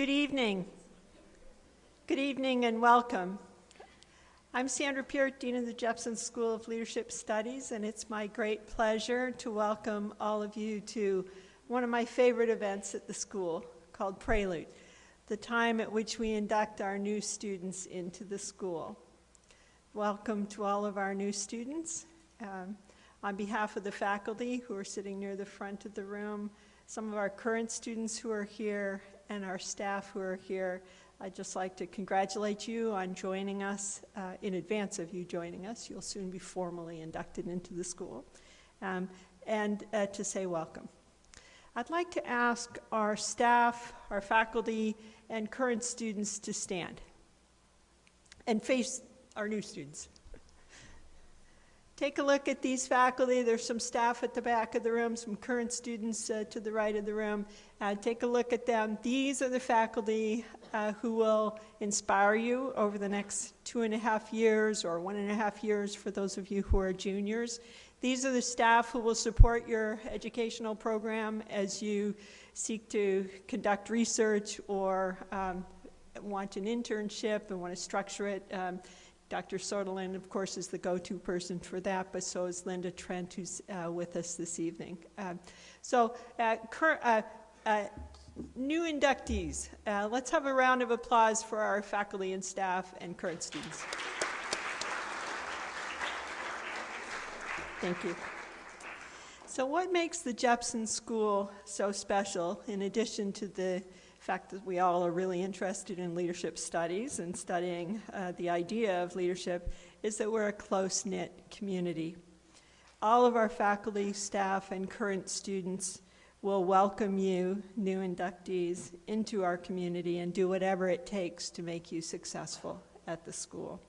Good evening. Good evening and welcome. I'm Sandra Peart, Dean of the Jepson School of Leadership Studies, and it's my great pleasure to welcome all of you to one of my favorite events at the school called Prelude, the time at which we induct our new students into the school. Welcome to all of our new students. On behalf of the faculty who are sitting near the front of the room, some of our current students who are here, and our staff who are here, I'd just like to congratulate you on joining us. In advance of you joining us, you'll soon be formally inducted into the school, and to say welcome. I'd like to ask our staff, our faculty, and current students to stand and face our new students. Take a look at these faculty. There's some staff at the back of the room, some current students to the right of the room. Take a look at them. These are the faculty who will inspire you over the next 2.5 years or 1.5 years for those of you who are juniors. These are the staff who will support your educational program as you seek to conduct research or want an internship and want to structure it. Dr. Soderlin, of course, is the go-to person for that, but so is Linda Trent, who's with us this evening. New inductees, let's have a round of applause for our faculty and staff and current students. Thank you. So what makes the Jepson School so special, in addition to the fact that we all are really interested in leadership studies and studying the idea of leadership, is that we're a close-knit community. All of our faculty, staff, and current students will welcome you, new inductees, into our community and do whatever it takes to make you successful at the school.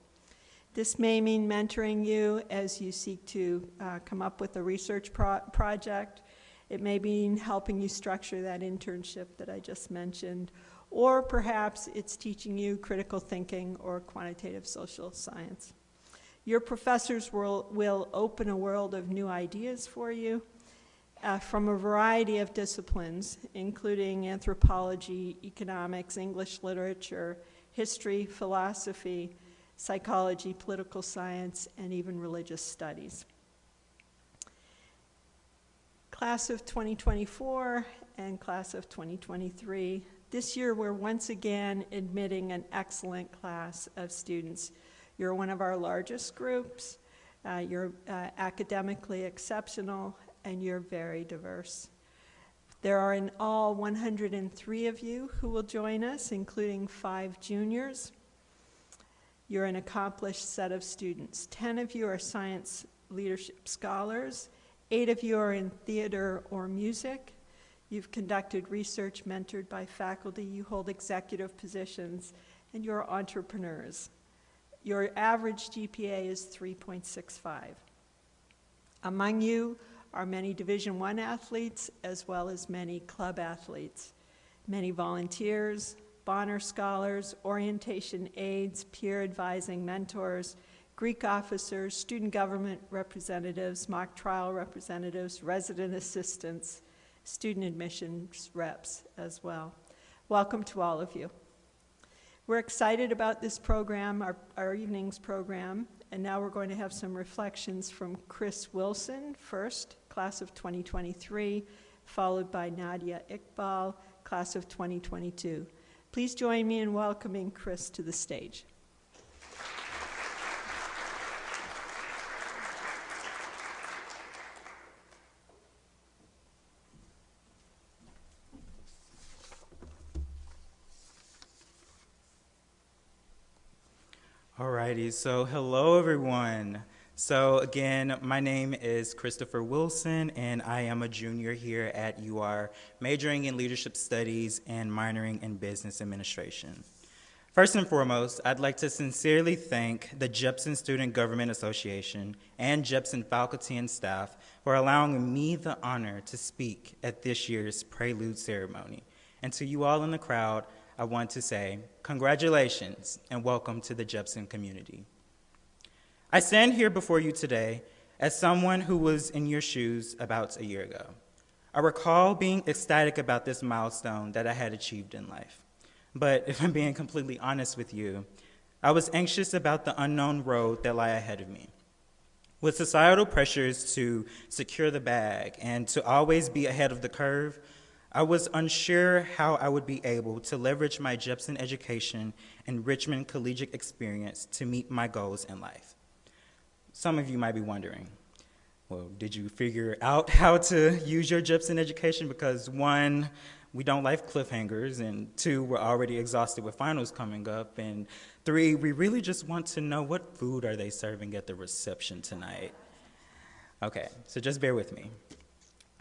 This may mean mentoring you as you seek to come up with a research project. It may mean helping you structure that internship that I just mentioned, or perhaps it's teaching you critical thinking or quantitative social science. Your professors will open a world of new ideas for you from a variety of disciplines, including anthropology, economics, English literature, history, philosophy, psychology, political science, and even religious studies. Class of 2024 and class of 2023. This year we're once again admitting an excellent class of students. You're one of our largest groups, you're academically exceptional, and you're very diverse. There are in all 103 of you who will join us, including 5 juniors. You're an accomplished set of students. 10 of you are science leadership scholars. 8 of you are in theater or music. You've conducted research mentored by faculty. You hold executive positions, and you're entrepreneurs. Your average GPA is 3.65. Among you are many Division I athletes, as well as many club athletes, many volunteers, Bonner scholars, orientation aides, peer advising mentors, Greek officers, student government representatives, mock trial representatives, resident assistants, student admissions reps as well. Welcome to all of you. We're excited about this program, our evening's program, and now we're going to have some reflections from Chris Wilson first, class of 2023, followed by Nadia Iqbal, class of 2022. Please join me in welcoming Chris to the stage. Alrighty, so hello everyone. So again, my name is Christopher Wilson, and I am a junior here at UR, majoring in leadership studies and minoring in business administration. First and foremost, I'd like to sincerely thank the Jepson Student Government Association and Jepson faculty and staff for allowing me the honor to speak at this year's Prelude Ceremony. And to you all in the crowd, I want to say congratulations and welcome to the Jepson community. I stand here before you today as someone who was in your shoes about a year ago. I recall being ecstatic about this milestone that I had achieved in life. But if I'm being completely honest with you, I was anxious about the unknown road that lay ahead of me. With societal pressures to secure the bag and to always be ahead of the curve, I was unsure how I would be able to leverage my Jepson education and Richmond collegiate experience to meet my goals in life. Some of you might be wondering, well, did you figure out how to use your Jepson education? Because one, we don't like cliffhangers, and two, we're already exhausted with finals coming up, and three, we really just want to know what food are they serving at the reception tonight. Okay, so just bear with me.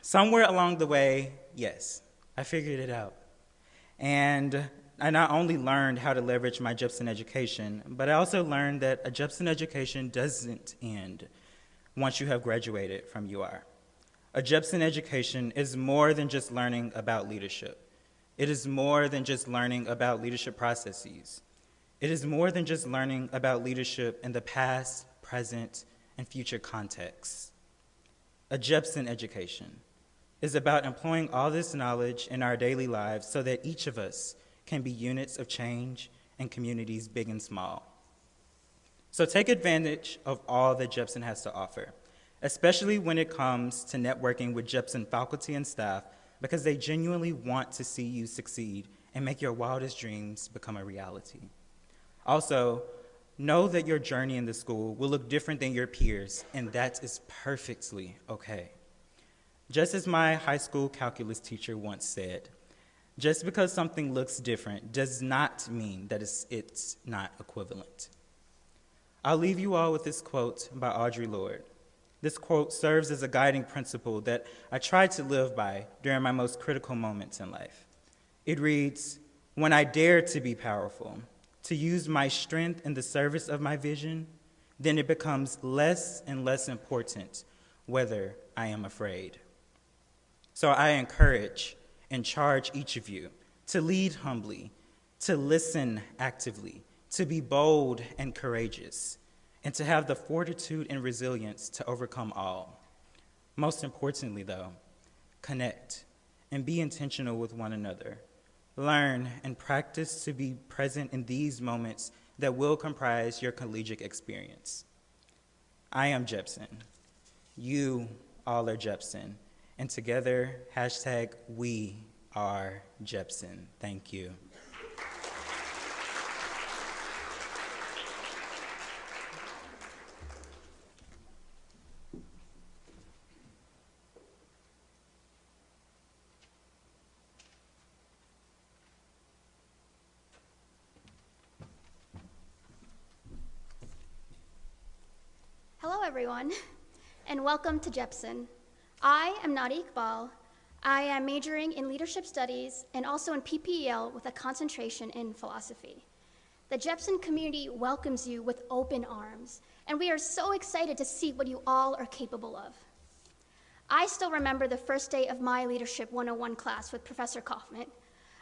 Somewhere along the way, yes, I figured it out. And I not only learned how to leverage my Jepson education, but I also learned that a Jepson education doesn't end once you have graduated from UR. A Jepson education is more than just learning about leadership. It is more than just learning about leadership processes. It is more than just learning about leadership in the past, present, and future contexts. A Jepson education is about employing all this knowledge in our daily lives so that each of us can be units of change in communities big and small. So take advantage of all that Jepson has to offer, especially when it comes to networking with Jepson faculty and staff, because they genuinely want to see you succeed and make your wildest dreams become a reality. Also, know that your journey in the school will look different than your peers, and that is perfectly okay. Just as my high school calculus teacher once said, just because something looks different does not mean that it's not equivalent. I'll leave you all with this quote by Audre Lorde. This quote serves as a guiding principle that I try to live by during my most critical moments in life. It reads, "When I dare to be powerful, to use my strength in the service of my vision, then it becomes less and less important whether I am afraid." So I encourage and charge each of you to lead humbly, to listen actively, to be bold and courageous, and to have the fortitude and resilience to overcome all. Most importantly, though, connect and be intentional with one another. Learn and practice to be present in these moments that will comprise your collegiate experience. I am Jepson. You all are Jepson. And together, #we are Jepson. Thank you. Hello, everyone, and welcome to Jepson. I am Nadi Iqbal. I am majoring in leadership studies and also in PPEL with a concentration in philosophy. The Jepson community welcomes you with open arms, and we are so excited to see what you all are capable of. I still remember the first day of my Leadership 101 class with Professor Kaufman.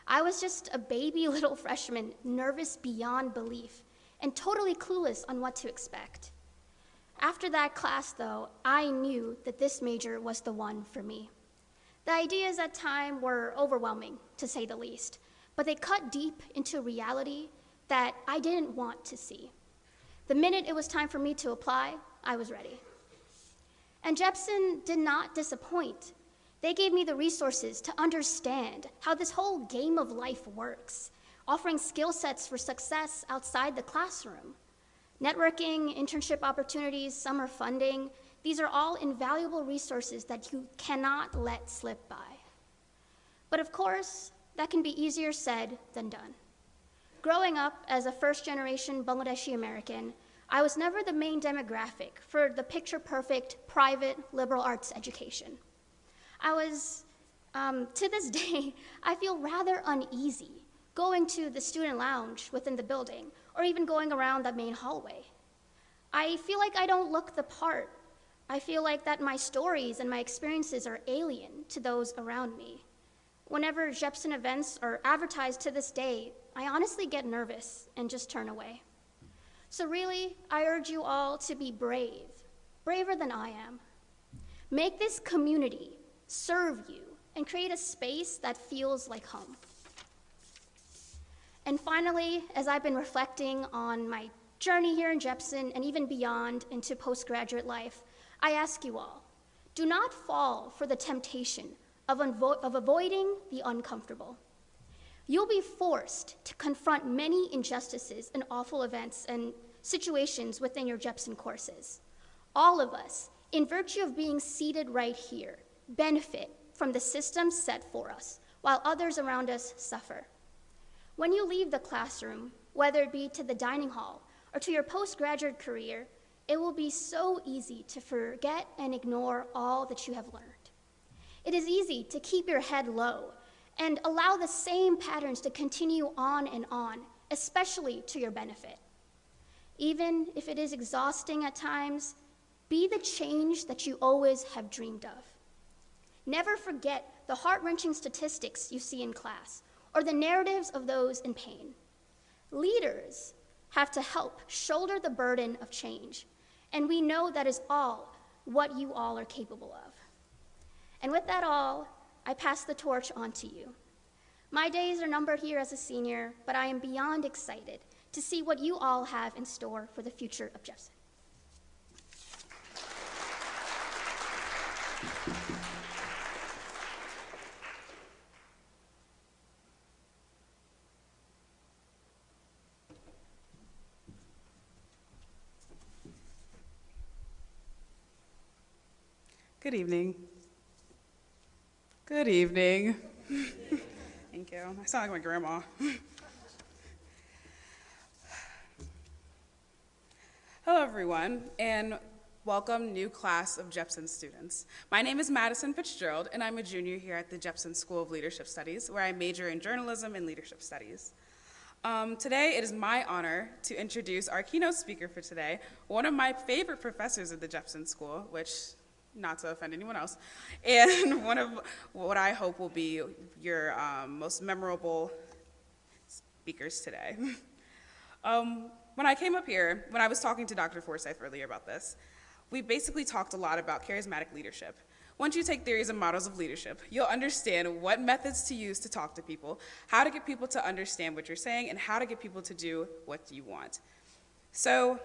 I was just a baby little freshman, nervous beyond belief, and totally clueless on what to expect. After that class, though, I knew that this major was the one for me. The ideas at time were overwhelming, to say the least, but they cut deep into reality that I didn't want to see. The minute it was time for me to apply, I was ready. And Jepson did not disappoint. They gave me the resources to understand how this whole game of life works, offering skill sets for success outside the classroom. Networking, internship opportunities, summer funding, these are all invaluable resources that you cannot let slip by. But of course, that can be easier said than done. Growing up as a first-generation Bangladeshi American, I was never the main demographic for the picture-perfect private liberal arts education. To this day, I feel rather uneasy going to the student lounge within the building or even going around the main hallway. I feel like I don't look the part. I feel like that my stories and my experiences are alien to those around me. Whenever Jepson events are advertised to this day, I honestly get nervous and just turn away. So really, I urge you all to be brave, braver than I am. Make this community serve you and create a space that feels like home. And finally, as I've been reflecting on my journey here in Jepson and even beyond into postgraduate life, I ask you all, do not fall for the temptation of avoiding the uncomfortable. You'll be forced to confront many injustices and awful events and situations within your Jepson courses. All of us, in virtue of being seated right here, benefit from the system set for us, while others around us suffer. When you leave the classroom, whether it be to the dining hall or to your postgraduate career, it will be so easy to forget and ignore all that you have learned. It is easy to keep your head low and allow the same patterns to continue on, especially to your benefit. Even if it is exhausting at times, be the change that you always have dreamed of. Never forget the heart-wrenching statistics you see in class or the narratives of those in pain. Leaders have to help shoulder the burden of change, and we know that is all what you all are capable of. And with that all, I pass the torch on to you. My days are numbered here as a senior, but I am beyond excited to see what you all have in store for the future of Jepson. Good evening. Good evening. Thank you. I sound like my grandma. Hello, everyone, and welcome new class of Jepson students. My name is Madison Fitzgerald, and I'm a junior here at the Jepson School of Leadership Studies, where I major in journalism and leadership studies. Today, it is my honor to introduce our keynote speaker for today, one of my favorite professors at the Jepson School, which, not to offend anyone else, and one of what I hope will be your most memorable speakers today. When I came up here, when I was talking to Dr. Forsyth earlier about this, we basically talked a lot about charismatic leadership. Once you take theories and models of leadership, you'll understand what methods to use to talk to people, how to get people to understand what you're saying, and how to get people to do what you want. So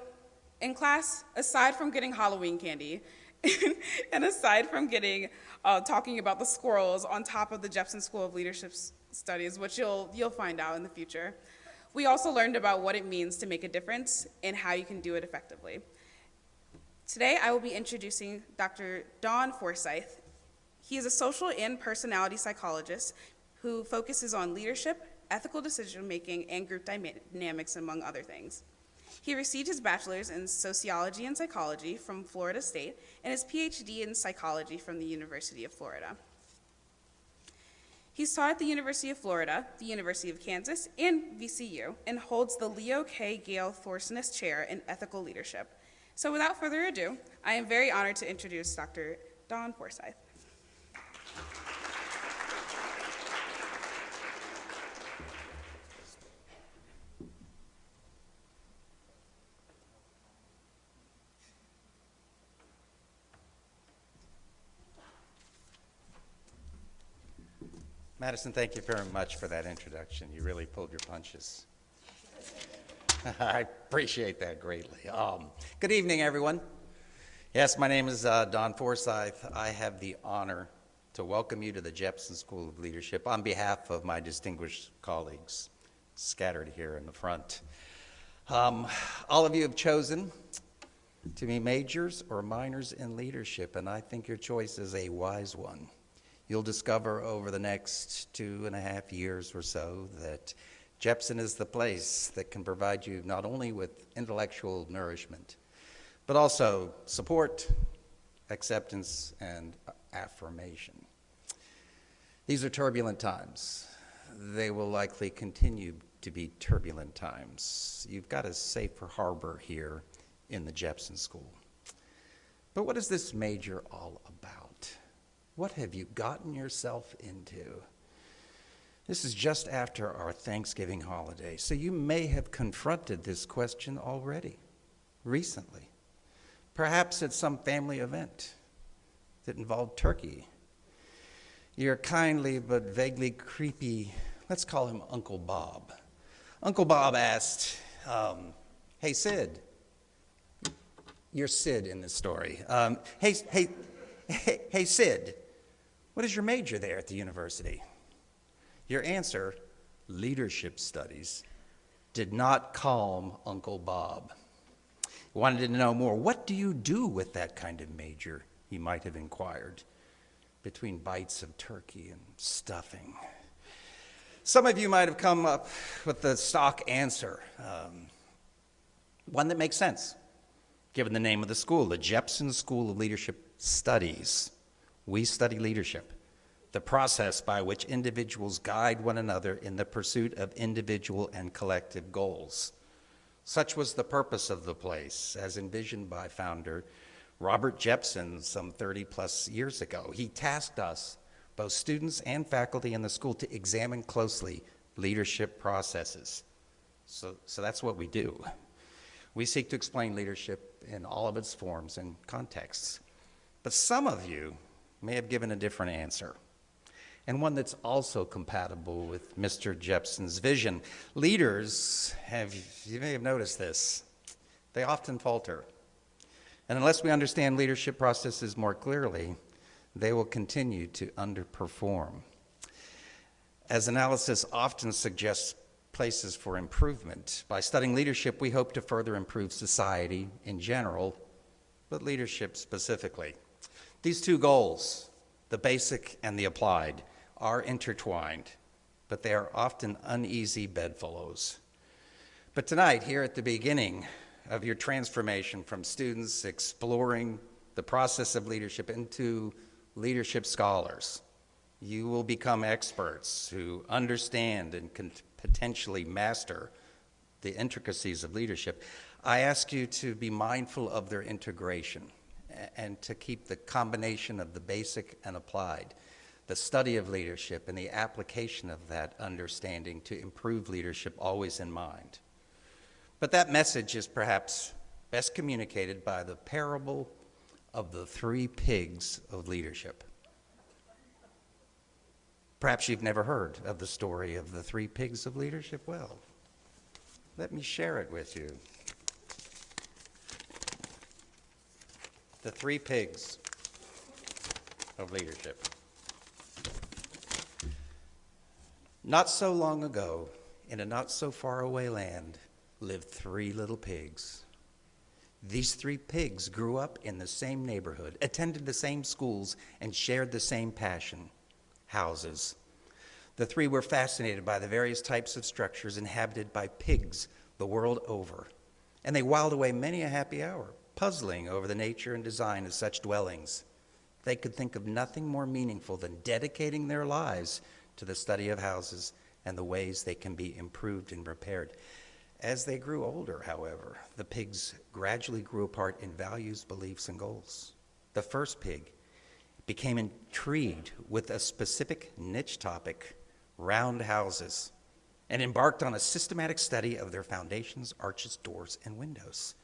in class, aside from getting Halloween candy, and aside from getting talking about the squirrels on top of the Jepson School of Leadership Studies, which you'll find out in the future, we also learned about what it means to make a difference and how you can do it effectively. Today, I will be introducing Dr. Don Forsyth. He is a social and personality psychologist who focuses on leadership, ethical decision-making, and group dynamics, among other things. He received his bachelor's in sociology and psychology from Florida State and his PhD in psychology from the University of Florida. He's taught at the University of Florida, the University of Kansas, and VCU, and holds the Leo K. Gale Thorseness Chair in Ethical Leadership. So without further ado, I am very honored to introduce Dr. Don Forsyth. Madison, thank you very much for that introduction. You really pulled your punches. I appreciate that greatly. Good evening, everyone. Yes, my name is Don Forsyth. I have the honor to welcome you to the Jepson School of Leadership on behalf of my distinguished colleagues scattered here in the front. All of you have chosen to be majors or minors in leadership, and I think your choice is a wise one. You'll discover over the next 2.5 years or so that Jepson is the place that can provide you not only with intellectual nourishment, but also support, acceptance, and affirmation. These are turbulent times. They will likely continue to be turbulent times. You've got a safer harbor here in the Jepson School. But what is this major all about? What have you gotten yourself into? This is just after our Thanksgiving holiday, so you may have confronted this question already, recently. Perhaps at some family event that involved turkey. Your kindly but vaguely creepy, let's call him Uncle Bob, Uncle Bob asked, hey, Sid, you're Sid in this story. Hey, Sid, what is your major there at the university? Your answer, leadership studies, did not calm Uncle Bob. He wanted to know more. What do you do with that kind of major? He might have inquired, between bites of turkey and stuffing. Some of you might have come up with the stock answer, one that makes sense, given the name of the school, the Jepson School of Leadership Studies. We study leadership, the process by which individuals guide one another in the pursuit of individual and collective goals. Such was the purpose of the place, as envisioned by founder Robert Jepson some 30-plus years ago. He tasked us, both students and faculty in the school, to examine closely leadership processes. So that's what we do. We seek to explain leadership in all of its forms and contexts. But some of you may have given a different answer, and one that's also compatible with Mr. Jepson's vision. Leaders, you may have noticed this, they often falter. And unless we understand leadership processes more clearly, they will continue to underperform. As analysis often suggests places for improvement, by studying leadership, we hope to further improve society in general, but leadership specifically. These two goals, the basic and the applied, are intertwined, but they are often uneasy bedfellows. But tonight, here at the beginning of your transformation from students exploring the process of leadership into leadership scholars, you will become experts who understand and can potentially master the intricacies of leadership. I ask you to be mindful of their integration and to keep the combination of the basic and applied, the study of leadership and the application of that understanding to improve leadership always in mind. But that message is perhaps best communicated by the parable of the 3 pigs of leadership. Perhaps you've never heard of the story of the 3 pigs of leadership. Well, let me share it with you. The 3 pigs of leadership. Not so long ago, in a not so far away land, lived 3 little pigs. These 3 pigs grew up in the same neighborhood, attended the same schools, and shared the same passion, houses. The 3 were fascinated by the various types of structures inhabited by pigs the world over, and they whiled away many a happy hour, puzzling over the nature and design of such dwellings. They could think of nothing more meaningful than dedicating their lives to the study of houses and the ways they can be improved and repaired. As they grew older, however, the pigs gradually grew apart in values, beliefs, and goals. The first pig became intrigued with a specific niche topic, round houses, and embarked on a systematic study of their foundations, arches, doors, and windows.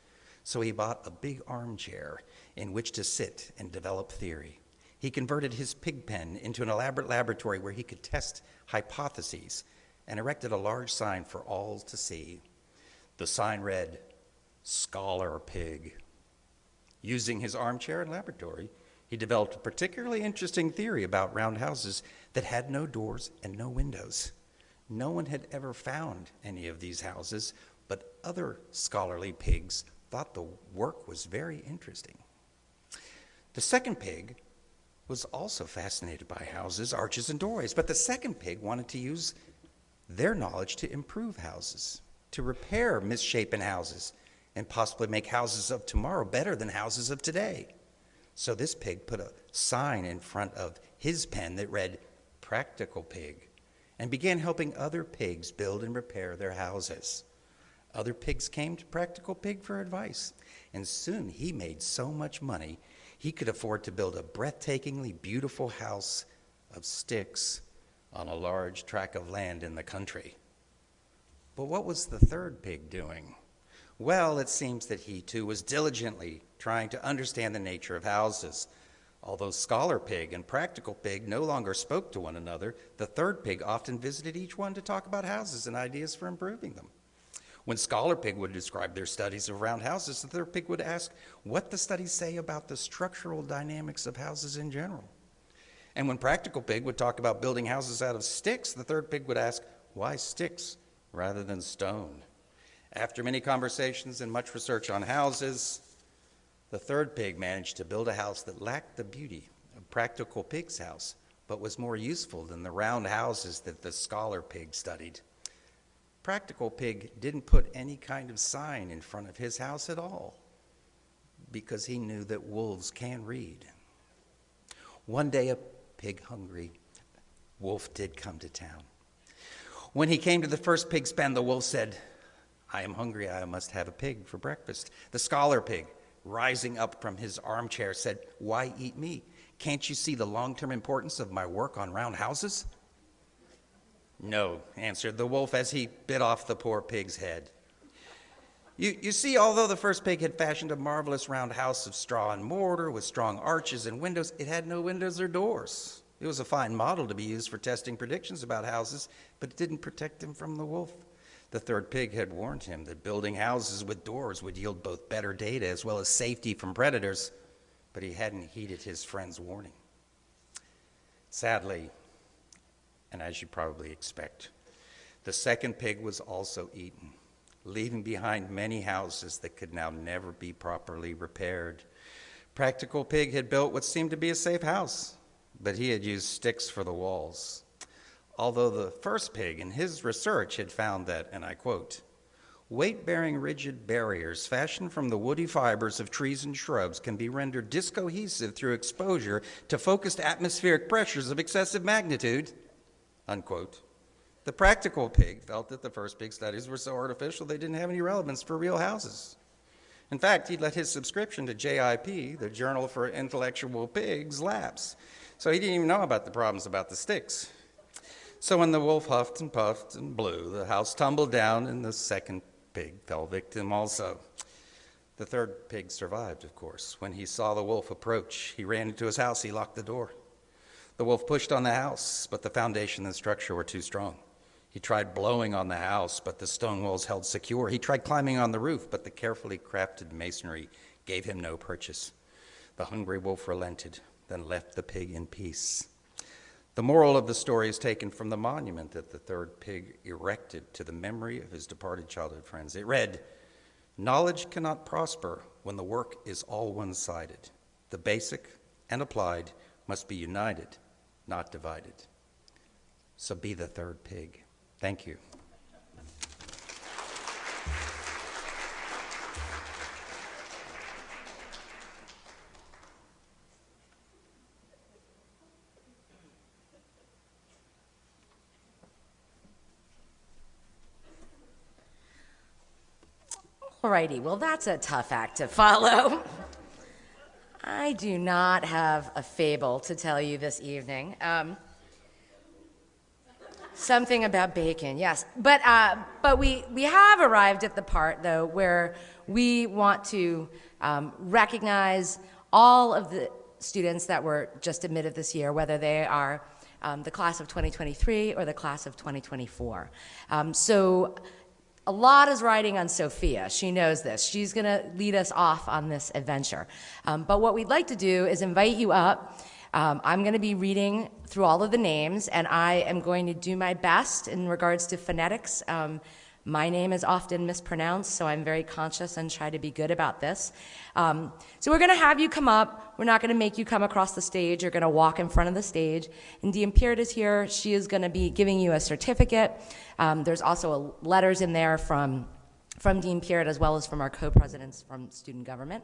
So he bought a big armchair in which to sit and develop theory. He converted his pig pen into an elaborate laboratory where he could test hypotheses and erected a large sign for all to see. The sign read, "Scholar Pig." Using his armchair and laboratory, he developed a particularly interesting theory about round houses that had no doors and no windows. No one had ever found any of these houses, but other scholarly pigs thought the work was very interesting. The second pig was also fascinated by houses, arches, and doorways, but the second pig wanted to use their knowledge to improve houses, to repair misshapen houses, and possibly make houses of tomorrow better than houses of today. So this pig put a sign in front of his pen that read, "Practical Pig," and began helping other pigs build and repair their houses. Other pigs came to Practical Pig for advice, and soon he made so much money he could afford to build a breathtakingly beautiful house of sticks on a large tract of land in the country. But what was the third pig doing? Well, it seems that he too was diligently trying to understand the nature of houses. Although Scholar Pig and Practical Pig no longer spoke to one another, the third pig often visited each one to talk about houses and ideas for improving them. When Scholar Pig would describe their studies of round houses, the third pig would ask what the studies say about the structural dynamics of houses in general. And when Practical Pig would talk about building houses out of sticks, the third pig would ask, why sticks rather than stone? After many conversations and much research on houses, the third pig managed to build a house that lacked the beauty of Practical Pig's house, but was more useful than the round houses that the Scholar Pig studied. Practical Pig didn't put any kind of sign in front of his house at all, because he knew that wolves can read. One day, a pig-hungry wolf did come to town. When he came to the first pig's pen, the wolf said, I am hungry, I must have a pig for breakfast. The Scholar Pig, rising up from his armchair, said, why eat me? Can't you see the long-term importance of my work on round houses? No, answered the wolf as he bit off the poor pig's head. You see, although the first pig had fashioned a marvelous round house of straw and mortar with strong arches and windows, it had no windows or doors. It was a fine model to be used for testing predictions about houses, but it didn't protect him from the wolf. The third pig had warned him that building houses with doors would yield both better data as well as safety from predators, but he hadn't heeded his friend's warning. Sadly, and as you probably expect, the second pig was also eaten, leaving behind many houses that could now never be properly repaired. Practical Pig had built what seemed to be a safe house, but he had used sticks for the walls. Although the first pig in his research had found that, and I quote, weight-bearing rigid barriers fashioned from the woody fibers of trees and shrubs can be rendered discohesive through exposure to focused atmospheric pressures of excessive magnitude, unquote. The Practical Pig felt that the first pig studies were so artificial they didn't have any relevance for real houses. In fact, he'd let his subscription to JIP, the Journal for Intellectual Pigs, lapse. So he didn't even know about the problems about the sticks. So when the wolf huffed and puffed and blew, the house tumbled down and the second pig fell victim also. The third pig survived, of course. When he saw the wolf approach, he ran into his house, he locked the door. The wolf pushed on the house, but the foundation and structure were too strong. He tried blowing on the house, but the stone walls held secure. He tried climbing on the roof, but the carefully crafted masonry gave him no purchase. The hungry wolf relented, then left the pig in peace. The moral of the story is taken from the monument that the third pig erected to the memory of his departed childhood friends. It read, knowledge cannot prosper when the work is all one-sided. The basic and applied must be united, not divided. So be the third pig. Thank you. Alrighty, well, that's a tough act to follow. I do not have a fable to tell you this evening. Something about bacon, yes. But we have arrived at the part, though, where we want to recognize all of the students that were just admitted this year, whether they are the class of 2023 or the class of 2024. So a lot is riding on Sophia. She knows this. She's going to lead us off on this adventure. But what we'd like to do is invite you up. I'm going to be reading through all of the names, and I am going to do my best in regards to phonetics. My name is often mispronounced, so I'm very conscious and try to be good about this. So we're going to have you come up. We're not going to make you come across the stage. You're going to walk in front of the stage. And Dean Peart is here. She is going to be giving you a certificate. There's also letters in there from Dean Peart as well as from our co-presidents from student government.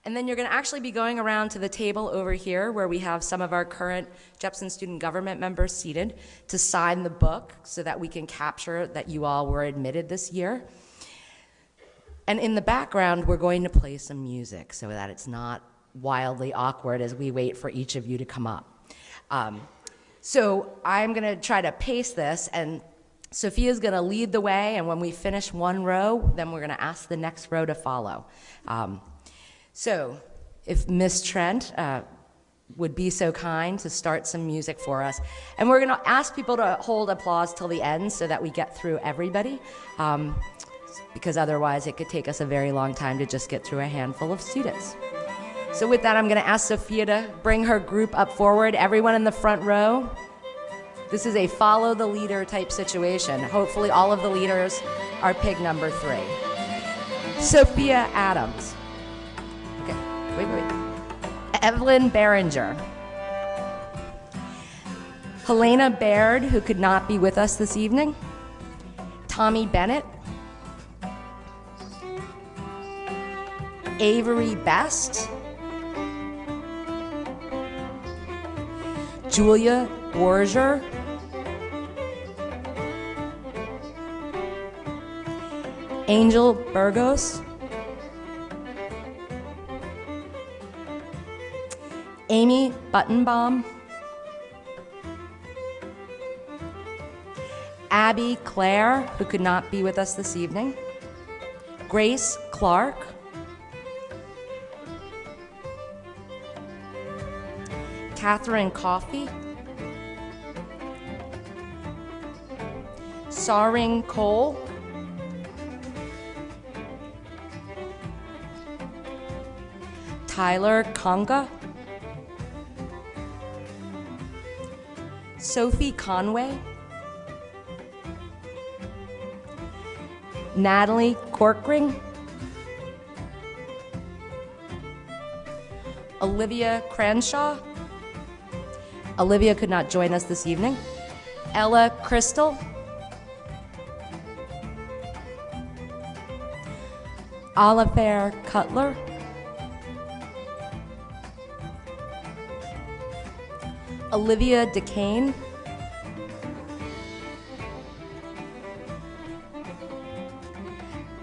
And then you're going to actually be going around to the table over here where we have some of our current Jepson student government members seated to sign the book so that we can capture that you all were admitted this year. And in the background, we're going to play some music so that it's not wildly awkward as we wait for each of you to come up. So I'm going to try to pace this, and Sophia's going to lead the way, and when we finish one row, then we're going to ask the next row to follow. So if Miss Trent, would be so kind to start some music for us. And we're going to ask people to hold applause till the end so that we get through everybody, because otherwise it could take us a very long time to just get through a handful of students. So with that, I'm going to ask Sophia to bring her group up forward. Everyone in the front row. This is a follow the leader type situation. Hopefully all of the leaders are pig number 3. Sophia Adams. Okay, wait. Evelyn Behringer. Helena Baird, who could not be with us this evening. Tommy Bennett. Avery Best. Julia Borger. Angel Burgos. Amy Buttonbaum. Abby Clare, who could not be with us this evening. Grace Clark. Catherine Coffey. Saring Cole. Tyler Conga. Sophie Conway. Natalie Corkring. Olivia Cranshaw. Olivia could not join us this evening. Ella Crystal. Oliver Cutler. Olivia DeCane.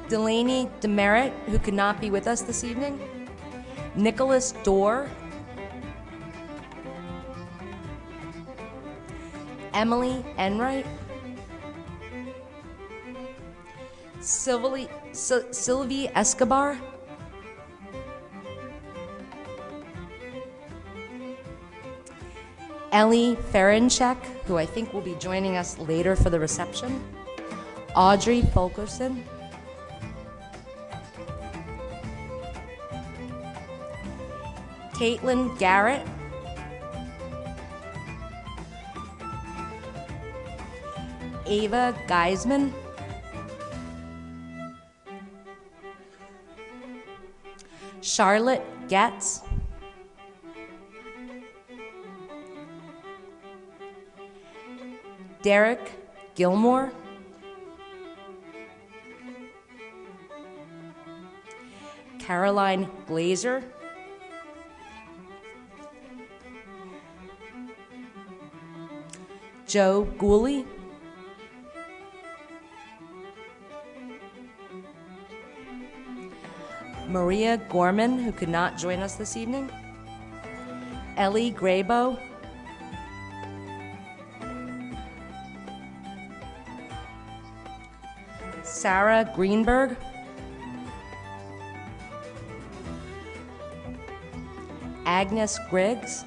Delaney Demerit, who could not be with us this evening. Nicholas Dorr. Emily Enright. Sylvie Escobar. Ellie Ferenchek, who I think will be joining us later for the reception. Audrey Fulkerson. Caitlin Garrett. Ava Geisman. Charlotte Getz. Derek Gilmore. Caroline Glazer. Joe Gooley. Maria Gorman, who could not join us this evening. Ellie Graybo. Sarah Greenberg. Agnes Griggs.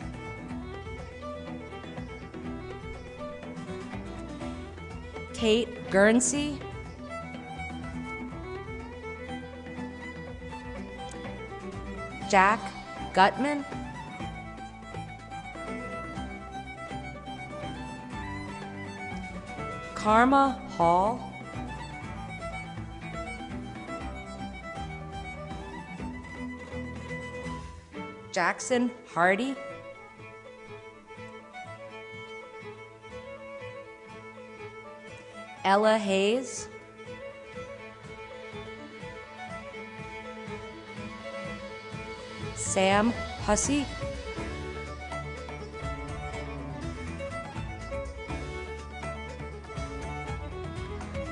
Kate Guernsey. Jack Gutman. Karma Hall. Jackson Hardy. Ella Hayes. Sam Hussey.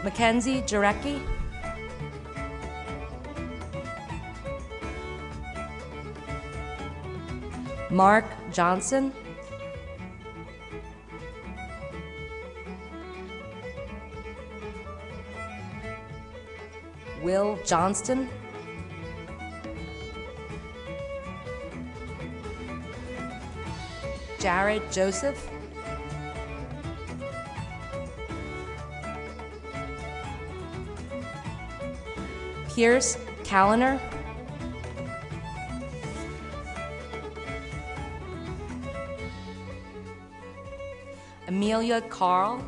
Mackenzie Jarecki. Mark Johnson. Will Johnston. Jared Joseph. Pierce Callender. Amelia Carl.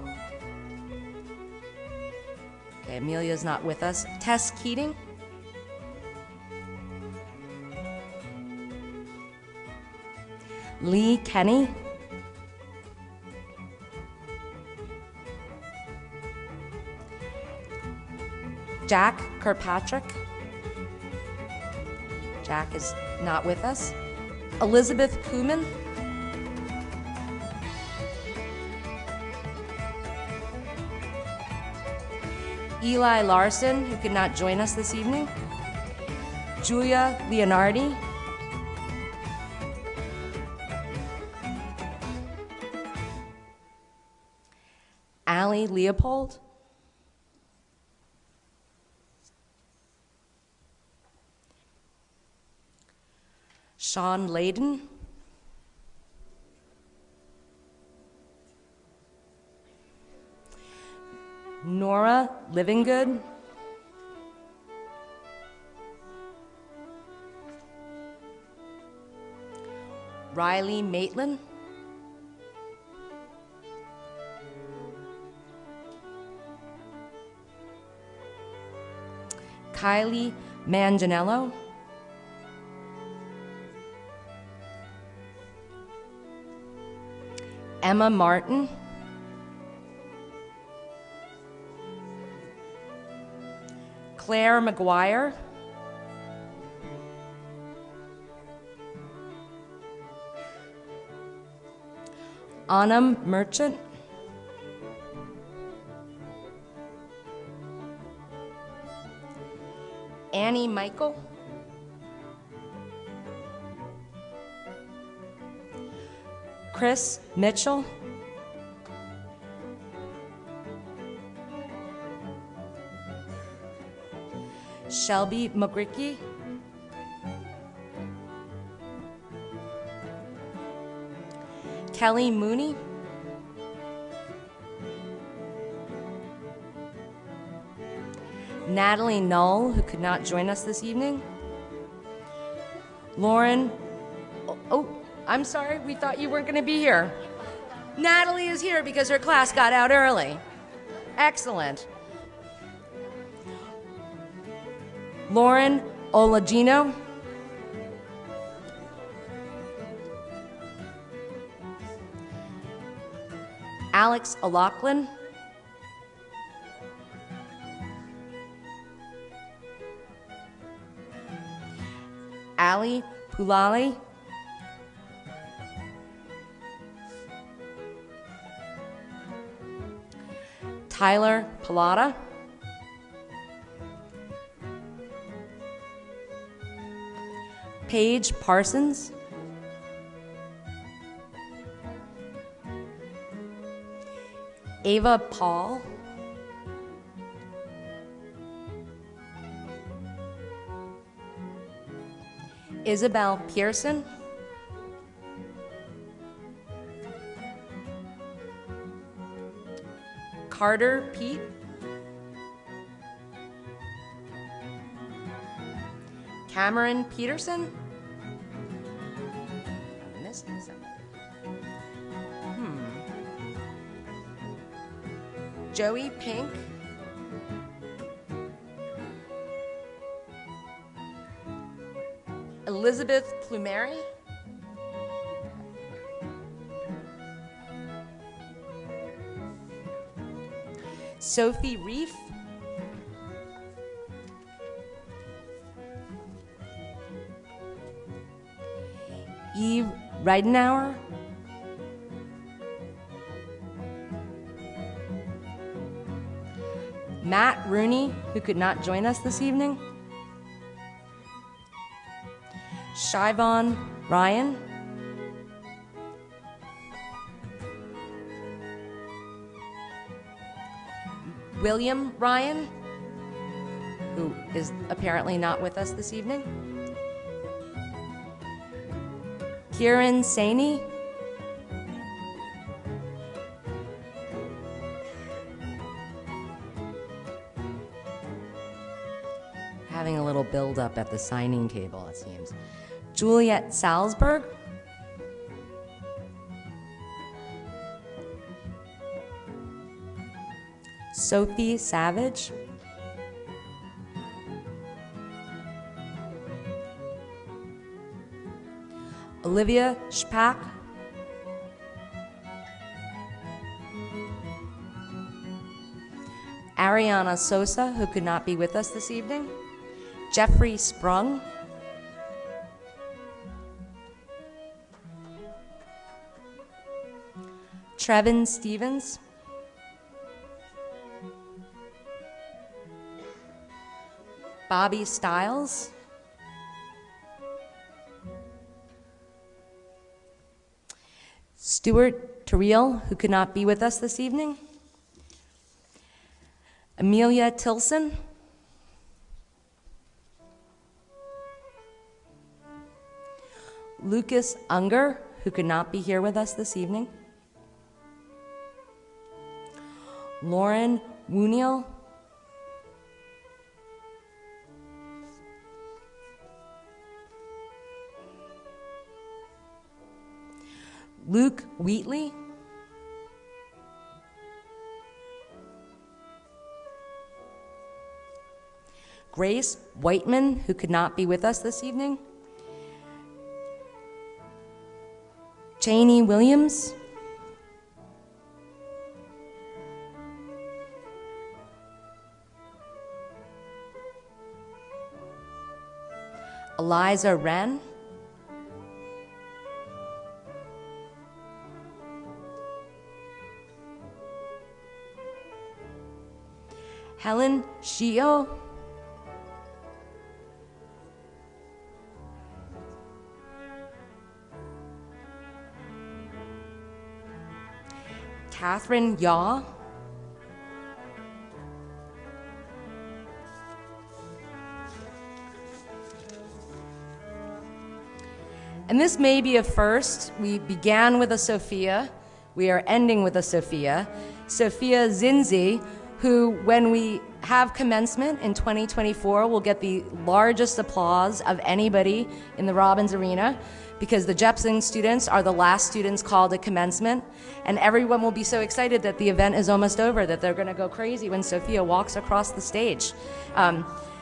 Okay, Amelia's not with us. Tess Keating. Lee Kenny. Jack Kirkpatrick. Jack is not with us. Elizabeth Kuhlman. Eli Larson, who could not join us this evening. Julia Leonardi. Allie Leopold. Sean Layden. Nora Livingood. Riley Maitland. Kylie Manganiello. Emma Martin. Claire McGuire. Anam Merchant. Annie Michael. Chris Mitchell. Shelby McGricky. Kelly Mooney. Natalie Null, who could not join us this evening. Lauren, oh, I'm sorry, we thought you weren't going to be here. Natalie is here because her class got out early. Excellent. Lauren Olagino. Alex O'Loughlin. Ali Pulali. Tyler Pilata. Paige Parsons. Ava Paul. Isabel Pearson. Carter Pete. Cameron Peterson. I'm missing somebody. Joey Pink. Elizabeth Plumeri. Sophie Reef. Eve Reidenauer. Matt Rooney, who could not join us this evening. Shivon Ryan. William Ryan, who is apparently not with us this evening. Kieran Saini. buildup at the signing table, it seems. Juliet Salzberg. Sophie Savage. Olivia Spack. Ariana Sosa, who could not be with us this evening. Jeffrey Sprung. Trevin Stevens. Bobby Stiles. Stuart Terrell, who could not be with us this evening. Amelia Tilson. Lucas Unger, who could not be here with us this evening. Lauren Wuniel. Luke Wheatley. Grace Whiteman, who could not be with us this evening. Cheney Williams. Eliza Wren. Helen Shio. Catherine Yaw. And this may be a first. We began with a Sophia. We are ending with a Sophia. Sophia Zinzi, who, when we have commencement in 2024, will get the largest applause of anybody in the Robbins Arena, because the Jepson students are the last students called at commencement, and everyone will be so excited that the event is almost over that they're gonna go crazy when Sophia walks across the stage.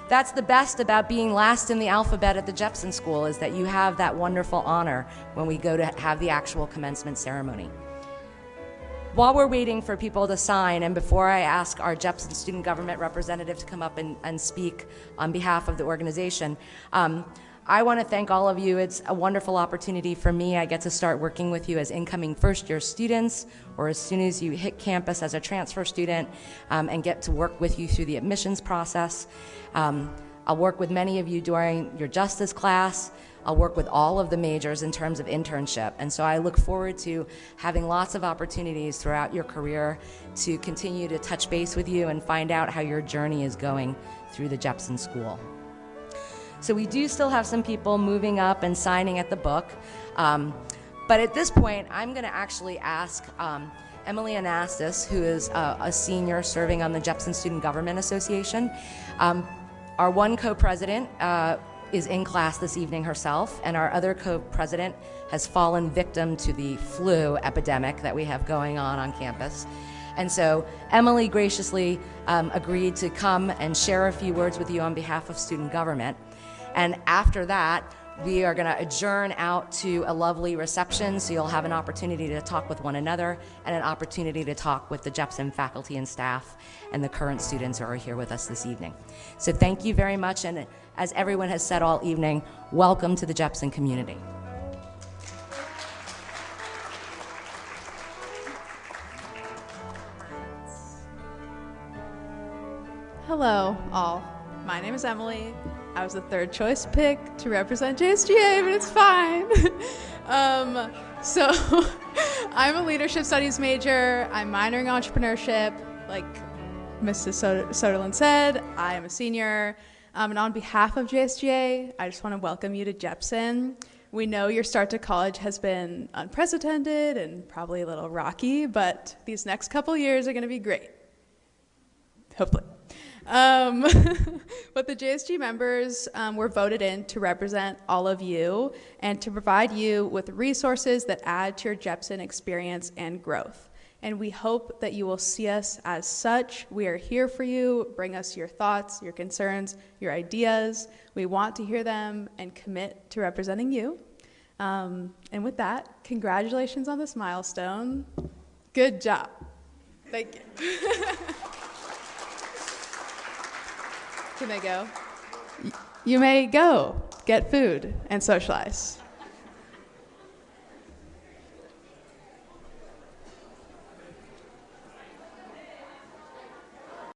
That's the best about being last in the alphabet at the Jepson School, is that you have that wonderful honor when we go to have the actual commencement ceremony. While we're waiting for people to sign, and before I ask our Jepson student government representative to come up and speak on behalf of the organization, I want to thank all of you. It's a wonderful opportunity for me. I get to start working with you as incoming first-year students, or as soon as you hit campus as a transfer student, and get to work with you through the admissions process. I'll work with many of you during your justice class. I'll work with all of the majors in terms of internship. And so I look forward to having lots of opportunities throughout your career to continue to touch base with you and find out how your journey is going through the Jepson School. So we do still have some people moving up and signing at the book. But at this point, I'm going to actually ask Emily Anastas, who is a senior serving on the Jepson Student Government Association. Our one co-president is in class this evening herself, and our other co-president has fallen victim to the flu epidemic that we have going on campus. And so Emily graciously agreed to come and share a few words with you on behalf of student government. And after that, we are going to adjourn out to a lovely reception, so you'll have an opportunity to talk with one another and an opportunity to talk with the Jepson faculty and staff and the current students who are here with us this evening. So thank you very much, and as everyone has said all evening, welcome to the Jepson community. Hello, all. My name is Emily. I was the third choice pick to represent JSGA, but it's fine. So I'm a leadership studies major. I'm minoring in entrepreneurship. Like Mrs. Soderlund said, I am a senior. And on behalf of JSGA, I just want to welcome you to Jepson. We know your start to college has been unprecedented and probably a little rocky, but these next couple years are going to be great. Hopefully. But the JSG members were voted in to represent all of you and to provide you with resources that add to your Jepson experience and growth. And we hope that you will see us as such. We are here for you. Bring us your thoughts, your concerns, your ideas. We want to hear them and commit to representing you. And with that, congratulations on this milestone. Good job. Thank you. Can they go? You may go get food and socialize.